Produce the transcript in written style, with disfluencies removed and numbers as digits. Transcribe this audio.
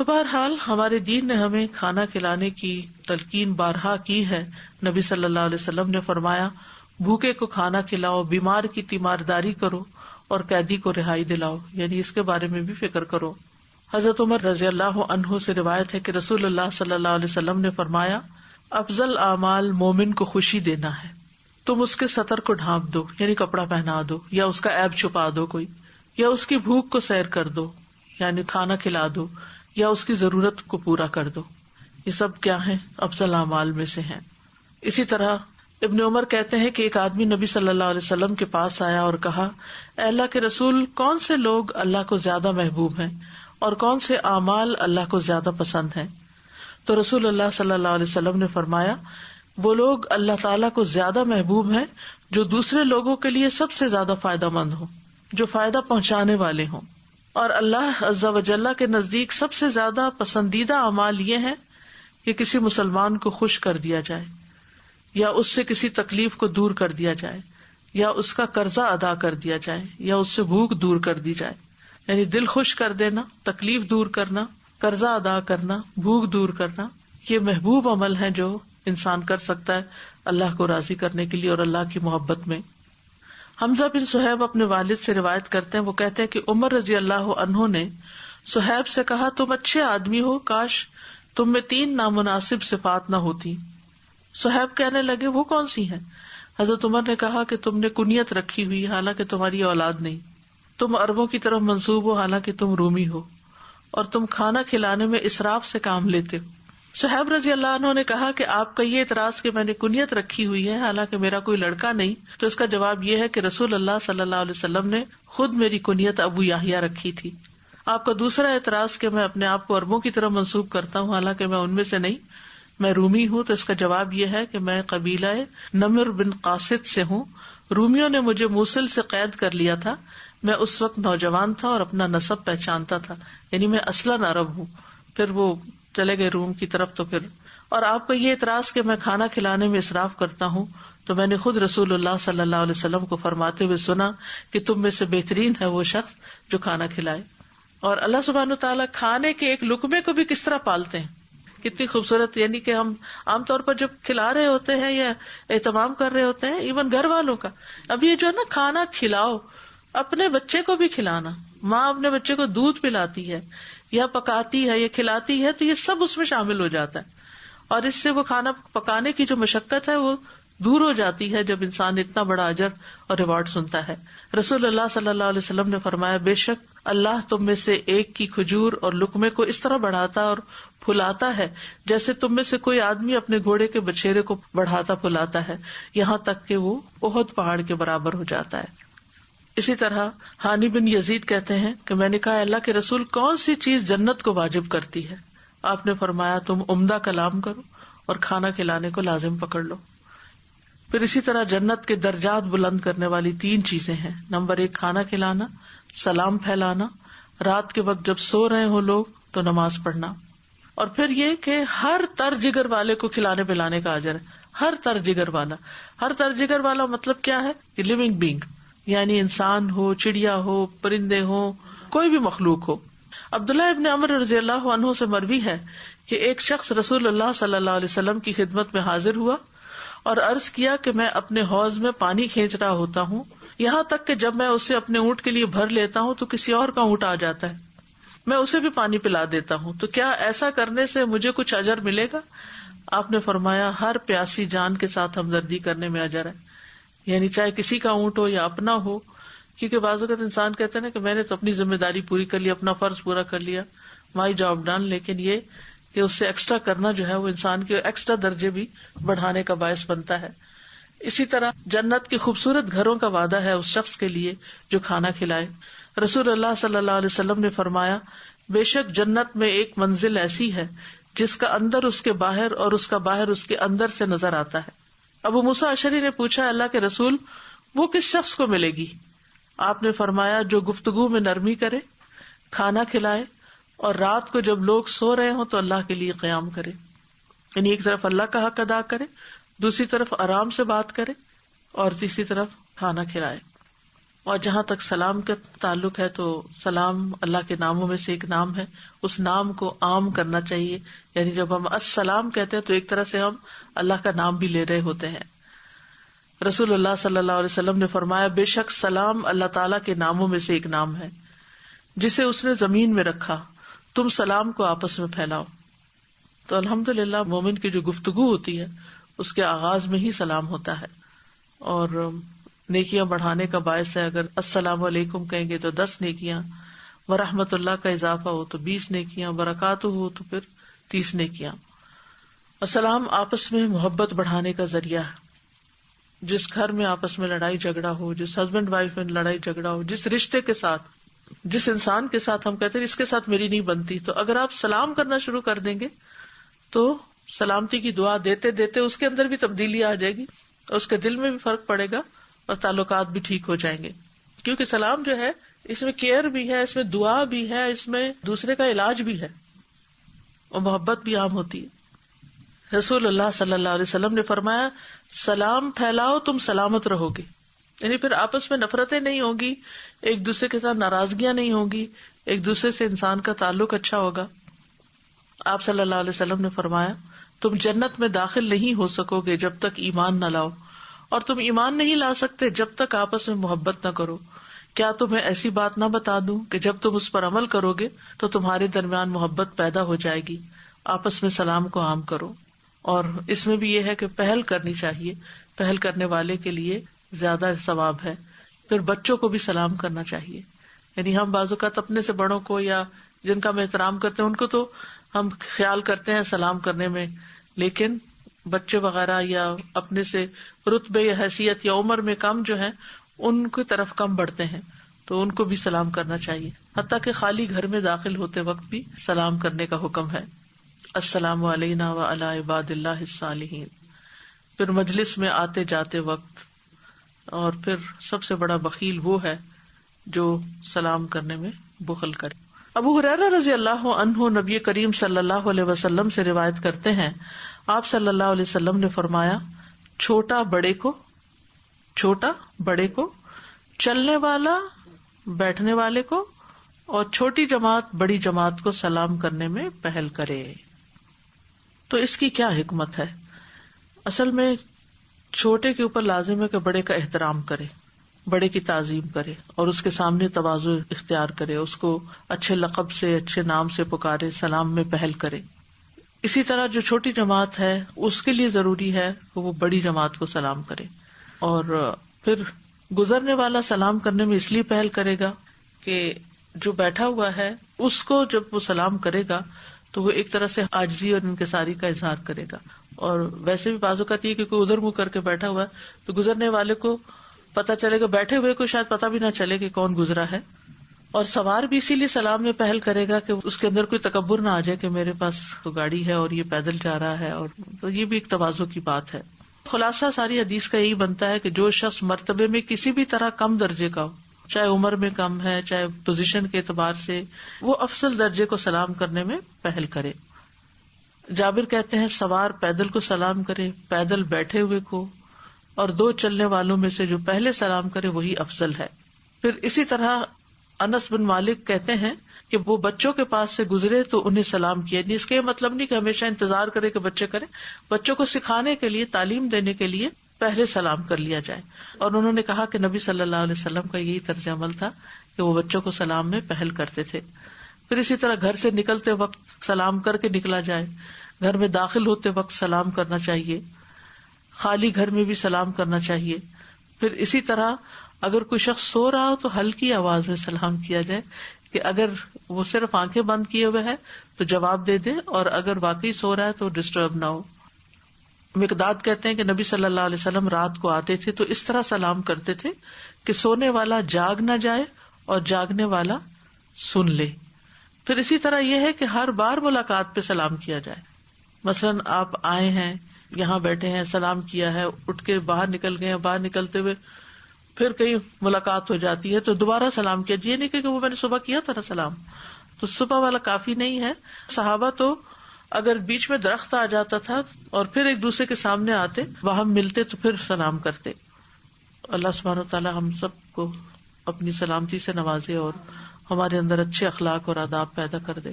تو بہرحال ہمارے دین نے ہمیں کھانا کھلانے کی تلقین بارہا کی ہے. نبی صلی اللہ علیہ وسلم نے فرمایا بھوکے کو کھانا کھلاؤ, بیمار کی تیمارداری کرو اور قیدی کو رہائی دلاؤ, یعنی اس کے بارے میں بھی فکر کرو. حضرت عمر رضی اللہ عنہ سے روایت ہے کہ رسول اللہ صلی اللہ علیہ وسلم نے فرمایا افضل اعمال مومن کو خوشی دینا ہے. تم اس کے سطر کو ڈھانپ دو, یعنی کپڑا پہنا دو, یا اس کا عیب چھپا دو کوئی, یا اس کی بھوک کو سیر کر دو, یعنی کھانا کھلا دو, یا اس کی ضرورت کو پورا کر دو. یہ سب کیا ہیں؟ افضل اعمال میں سے ہیں. اسی طرح ابن عمر کہتے ہیں کہ ایک آدمی نبی صلی اللہ علیہ وسلم کے پاس آیا اور کہا اے اللہ کے رسول, کون سے لوگ اللہ کو زیادہ محبوب ہیں اور کون سے اعمال اللہ کو زیادہ پسند ہیں؟ تو رسول اللہ صلی اللہ علیہ وسلم نے فرمایا وہ لوگ اللہ تعالیٰ کو زیادہ محبوب ہیں جو دوسرے لوگوں کے لیے سب سے زیادہ فائدہ مند ہوں, جو فائدہ پہنچانے والے ہوں. اور اللہ عز و جل کے نزدیک سب سے زیادہ پسندیدہ اعمال یہ ہیں کہ کسی مسلمان کو خوش کر دیا جائے, یا اس سے کسی تکلیف کو دور کر دیا جائے, یا اس کا قرضہ ادا کر دیا جائے, یا اس سے بھوک دور کر دی جائے. یعنی دل خوش کر دینا, تکلیف دور کرنا, قرضہ ادا کرنا, بھوک دور کرنا, یہ محبوب عمل ہے جو انسان کر سکتا ہے اللہ کو راضی کرنے کے لیے اور اللہ کی محبت میں. حمزہ بن صہیب اپنے والد سے روایت کرتے ہیں, وہ کہتے ہیں کہ عمر رضی اللہ عنہ نے صہیب سے کہا تم اچھے آدمی ہو, کاش تم میں 3 نامناسب صفات نہ ہوتی. صہیب کہنے لگے وہ کون سی ہیں؟ حضرت عمر نے کہا کہ تم نے کنیت رکھی ہوئی حالانکہ تمہاری اولاد نہیں, تم عربوں کی طرف منسوب ہو حالانکہ تم رومی ہو, اور تم کھانا کھلانے میں اسراف سے کام لیتے ہو. صہیب رضی اللہ عنہ نے کہا کہ آپ کا یہ اعتراض کہ میں نے کنیت رکھی ہوئی ہے حالانکہ میرا کوئی لڑکا نہیں, تو اس کا جواب یہ ہے کہ رسول اللہ صلی اللہ علیہ وسلم نے خود میری کنیت ابو یحییٰ رکھی تھی. آپ کا دوسرا اعتراض کہ میں اپنے آپ کو عربوں کی طرف منسوب کرتا ہوں حالانکہ میں ان میں سے نہیں, میں رومی ہوں, تو اس کا جواب یہ ہے کہ میں قبیلہ نمر بن قاصد سے ہوں. رومیوں نے مجھے موصل سے قید کر لیا تھا, میں اس وقت نوجوان تھا اور اپنا نسب پہچانتا تھا, یعنی میں اصلاً عرب ہوں. پھر وہ چلے گئے روم کی طرف. تو پھر اور آپ کا یہ اعتراض کہ میں کھانا کھلانے میں اسراف کرتا ہوں, تو میں نے خود رسول اللہ صلی اللہ علیہ وسلم کو فرماتے ہوئے سنا کہ تم میں سے بہترین ہے وہ شخص جو کھانا کھلائے. اور اللہ سبحانہ تعالیٰ کھانے کے ایک لقمے کو بھی کس طرح پالتے ہیں, کتنی خوبصورت. یعنی کہ ہم عام طور پر جب کھلا رہے ہوتے ہیں یا اہتمام کر رہے ہوتے ہیں ایون گھر والوں کا, اب یہ جو ہے نا کھانا کھلاؤ, اپنے بچے کو بھی کھلانا, ماں اپنے بچے کو دودھ پلاتی ہے یا پکاتی ہے یا کھلاتی ہے, تو یہ سب اس میں شامل ہو جاتا ہے, اور اس سے وہ کھانا پکانے کی جو مشقت ہے وہ دور ہو جاتی ہے جب انسان اتنا بڑا اجر اور ریوارڈ سنتا ہے. رسول اللہ صلی اللہ علیہ وسلم نے فرمایا بے شک اللہ تم میں سے ایک کی کھجور اور لقمے کو اس طرح بڑھاتا اور پھلاتا ہے جیسے تم میں سے کوئی آدمی اپنے گھوڑے کے بچھیرے کو بڑھاتا پھلاتا ہے, یہاں تک کہ وہ احد پہاڑ کے برابر ہو جاتا ہے. اسی طرح ہانی بن یزید کہتے ہیں کہ میں نے کہا اللہ کے رسول کون سی چیز جنت کو واجب کرتی ہے؟ آپ نے فرمایا تم عمدہ کلام کرو اور کھانا کھلانے کو لازم پکڑ لو. پھر اسی طرح جنت کے درجات بلند کرنے والی 3 چیزیں ہیں. نمبر 1 کھانا کھلانا, سلام پھیلانا, رات کے وقت جب سو رہے ہو لوگ تو نماز پڑھنا, اور پھر یہ کہ ہر تر جگر والے کو کھلانے پلانے کا اجر ہے. ہر تر جگر والا, ہر تر جگر والا مطلب کیا ہے کہ لیونگ بینگ, یعنی انسان ہو, چڑیا ہو, پرندے ہو, کوئی بھی مخلوق ہو. عبداللہ ابن عمر رضی اللہ عنہ سے مروی ہے کہ ایک شخص رسول اللہ صلی اللہ علیہ وسلم کی خدمت میں حاضر ہوا اور عرض کیا کہ میں اپنے حوض میں پانی کھینچ رہا ہوتا ہوں, یہاں تک کہ جب میں اسے اپنے اونٹ کے لیے بھر لیتا ہوں تو کسی اور کا اونٹ آ جاتا ہے, میں اسے بھی پانی پلا دیتا ہوں, تو کیا ایسا کرنے سے مجھے کچھ اجر ملے گا؟ آپ نے فرمایا ہر پیاسی جان کے ساتھ ہمدردی کرنے میں اجر ہے, یعنی چاہے کسی کا اونٹ ہو یا اپنا ہو, کیونکہ بعض اوقات انسان کہتے ہیں نا کہ میں نے تو اپنی ذمہ داری پوری کر لی, اپنا فرض پورا کر لیا, مائی جاب ڈن, لیکن یہ کہ اس سے ایکسٹرا کرنا جو ہے وہ انسان کے ایکسٹرا درجے بھی بڑھانے کا باعث بنتا ہے. اسی طرح جنت کے خوبصورت گھروں کا وعدہ ہے اس شخص کے لیے جو کھانا کھلائے. رسول اللہ صلی اللہ علیہ وسلم نے فرمایا بے شک جنت میں ایک منزل ایسی ہے جس کا اندر اس کے باہر اور اس کا باہر اس کے اندر سے نظر آتا ہے. ابو موسیٰ اشعری نے پوچھا اللہ کے رسول وہ کس شخص کو ملے گی؟ آپ نے فرمایا جو گفتگو میں نرمی کرے, کھانا کھلائے, اور رات کو جب لوگ سو رہے ہوں تو اللہ کے لیے قیام کرے, یعنی ایک طرف اللہ کا حق ادا کرے, دوسری طرف آرام سے بات کرے, اور تیسری طرف کھانا کھلائے. اور جہاں تک سلام کا تعلق ہے تو سلام اللہ کے ناموں میں سے ایک نام ہے، اس نام کو عام کرنا چاہیے. یعنی جب ہم السلام کہتے ہیں تو ایک طرح سے ہم اللہ کا نام بھی لے رہے ہوتے ہیں. رسول اللہ صلی اللہ علیہ وسلم نے فرمایا، بے شک سلام اللہ تعالیٰ کے ناموں میں سے ایک نام ہے جسے اس نے زمین میں رکھا، تم سلام کو آپس میں پھیلاؤ. تو الحمدللہ مومن کی جو گفتگو ہوتی ہے اس کے آغاز میں ہی سلام ہوتا ہے، اور نیکیاں بڑھانے کا باعث ہے. اگر السلام علیکم کہیں گے تو 10 نیکیاں، ورحمۃ اللہ کا اضافہ ہو تو 20 نیکیاں، برکاتہ ہو تو پھر 30 نیکیاں. السلام آپس میں محبت بڑھانے کا ذریعہ ہے. جس گھر میں آپس میں لڑائی جھگڑا ہو، جس ہسبینڈ وائف میں لڑائی جھگڑا ہو، جس رشتے کے ساتھ، جس انسان کے ساتھ ہم کہتے ہیں اس کے ساتھ میری نہیں بنتی، تو اگر آپ سلام کرنا شروع کر دیں گے تو سلامتی کی دعا دیتے دیتے اس کے اندر بھی تبدیلی آ جائے گی، اور اس کے دل میں بھی فرق پڑے گا اور تعلقات بھی ٹھیک ہو جائیں گے. کیونکہ سلام جو ہے اس میں کیئر بھی ہے، اس میں دعا بھی ہے، اس میں دوسرے کا علاج بھی ہے اور محبت بھی عام ہوتی ہے. رسول اللہ صلی اللہ علیہ وسلم نے فرمایا، سلام پھیلاؤ تم سلامت رہو گے. یعنی پھر آپس میں نفرتیں نہیں ہوگی، ایک دوسرے کے ساتھ ناراضگیاں نہیں ہوگی، ایک دوسرے سے انسان کا تعلق اچھا ہوگا. آپ صلی اللہ علیہ وسلم نے فرمایا، تم جنت میں داخل نہیں ہو سکو گے جب تک ایمان نہ لاؤ، اور تم ایمان نہیں لا سکتے جب تک آپس میں محبت نہ کرو. کیا تمہیں ایسی بات نہ بتا دوں کہ جب تم اس پر عمل کرو گے تو تمہارے درمیان محبت پیدا ہو جائے گی. آپس میں سلام کو عام کرو. اور اس میں بھی یہ ہے کہ پہل کرنی چاہیے، پہل کرنے والے کے لیے زیادہ ثواب ہے. پھر بچوں کو بھی سلام کرنا چاہیے. یعنی ہم بعض اوقات اپنے سے بڑوں کو یا جن کا ہم احترام کرتے ہیں ان کو تو ہم خیال کرتے ہیں سلام کرنے میں، لیکن بچے وغیرہ یا اپنے سے رتبے یا حیثیت یا عمر میں کم جو ہیں ان کی طرف کم بڑھتے ہیں تو ان کو بھی سلام کرنا چاہیے. حتیٰ کہ خالی گھر میں داخل ہوتے وقت بھی سلام کرنے کا حکم ہے. السلام علینا وعلی عباد اللہ الصالحین. پھر مجلس میں آتے جاتے وقت، اور پھر سب سے بڑا بخیل وہ ہے جو سلام کرنے میں بخل کرے. ابو ہریرہ رضی اللہ عنہ نبی کریم صلی اللہ علیہ وسلم سے روایت کرتے ہیں، آپ صلی اللہ علیہ وسلم نے فرمایا، چھوٹا بڑے کو، چلنے والا بیٹھنے والے کو، اور چھوٹی جماعت بڑی جماعت کو سلام کرنے میں پہل کرے. تو اس کی کیا حکمت ہے؟ اصل میں چھوٹے کے اوپر لازم ہے کہ بڑے کا احترام کرے، بڑے کی تعظیم کرے، اور اس کے سامنے تواضع اختیار کرے، اس کو اچھے لقب سے، اچھے نام سے پکارے، سلام میں پہل کرے. اسی طرح جو چھوٹی جماعت ہے اس کے لیے ضروری ہے کہ وہ بڑی جماعت کو سلام کرے. اور پھر گزرنے والا سلام کرنے میں اس لیے پہل کرے گا کہ جو بیٹھا ہوا ہے اس کو جب وہ سلام کرے گا تو وہ ایک طرح سے عاجزی اور انکساری کا اظہار کرے گا. اور ویسے بھی بعض اوقات یہ کہ کوئی ادھر منہ کر کے بیٹھا ہوا ہے تو گزرنے والے کو پتا چلے گا، بیٹھے ہوئے کو شاید پتا بھی نہ چلے کہ کون گزرا ہے. اور سوار بھی اسی لیے سلام میں پہل کرے گا کہ اس کے اندر کوئی تکبر نہ آ جائے کہ میرے پاس تو گاڑی ہے اور یہ پیدل جا رہا ہے. اور تو یہ بھی ایک تواضع کی بات ہے. خلاصہ ساری حدیث کا یہی بنتا ہے کہ جو شخص مرتبے میں کسی بھی طرح کم درجے کا ہو، چاہے عمر میں کم ہے، چاہے پوزیشن کے اعتبار سے، وہ افضل درجے کو سلام کرنے میں پہل کرے. جابر کہتے ہیں، سوار پیدل کو سلام کرے، پیدل بیٹھے ہوئے کو، اور 2 چلنے والوں میں سے جو پہلے سلام کرے وہی افضل ہے. پھر اسی طرح انس بن مالک کہتے ہیں کہ وہ بچوں کے پاس سے گزرے تو انہیں سلام کیا. اس کا یہ مطلب نہیں کہ ہمیشہ انتظار کرے کہ بچے کریں، بچوں کو سکھانے کے لیے، تعلیم دینے کے لیے پہلے سلام کر لیا جائے. اور انہوں نے کہا کہ نبی صلی اللہ علیہ وسلم کا یہی طرز عمل تھا کہ وہ بچوں کو سلام میں پہل کرتے تھے. پھر اسی طرح گھر سے نکلتے وقت سلام کر کے نکلا جائے، گھر میں داخل ہوتے وقت سلام کرنا چاہیے، خالی گھر میں بھی سلام کرنا چاہیے. پھر اسی طرح اگر کوئی شخص سو رہا ہو تو ہلکی آواز میں سلام کیا جائے، کہ اگر وہ صرف آنکھیں بند کیے ہوئے ہے تو جواب دے دے، اور اگر واقعی سو رہا ہے تو ڈسٹرب نہ ہو. مقداد کہتے ہیں کہ نبی صلی اللہ علیہ وسلم رات کو آتے تھے تو اس طرح سلام کرتے تھے کہ سونے والا جاگ نہ جائے اور جاگنے والا سن لے. پھر اسی طرح یہ ہے کہ ہر بار ملاقات پہ سلام کیا جائے. مثلاً آپ آئے ہیں، یہاں بیٹھے ہیں، سلام کیا ہے، اٹھ کے باہر نکل گئے ہیں، باہر نکلتے ہوئے پھر کہیں ملاقات ہو جاتی ہے تو دوبارہ سلام کیا. یہ نہیں کہ وہ میں نے صبح کیا تھا نا سلام، تو صبح والا کافی نہیں ہے. صحابہ تو اگر بیچ میں درخت آ جاتا تھا اور پھر ایک دوسرے کے سامنے آتے، وہاں ملتے تو پھر سلام کرتے. اللہ سبحانہ و تعالی ہم سب کو اپنی سلامتی سے نوازے اور ہمارے اندر اچھے اخلاق اور آداب پیدا کر دے.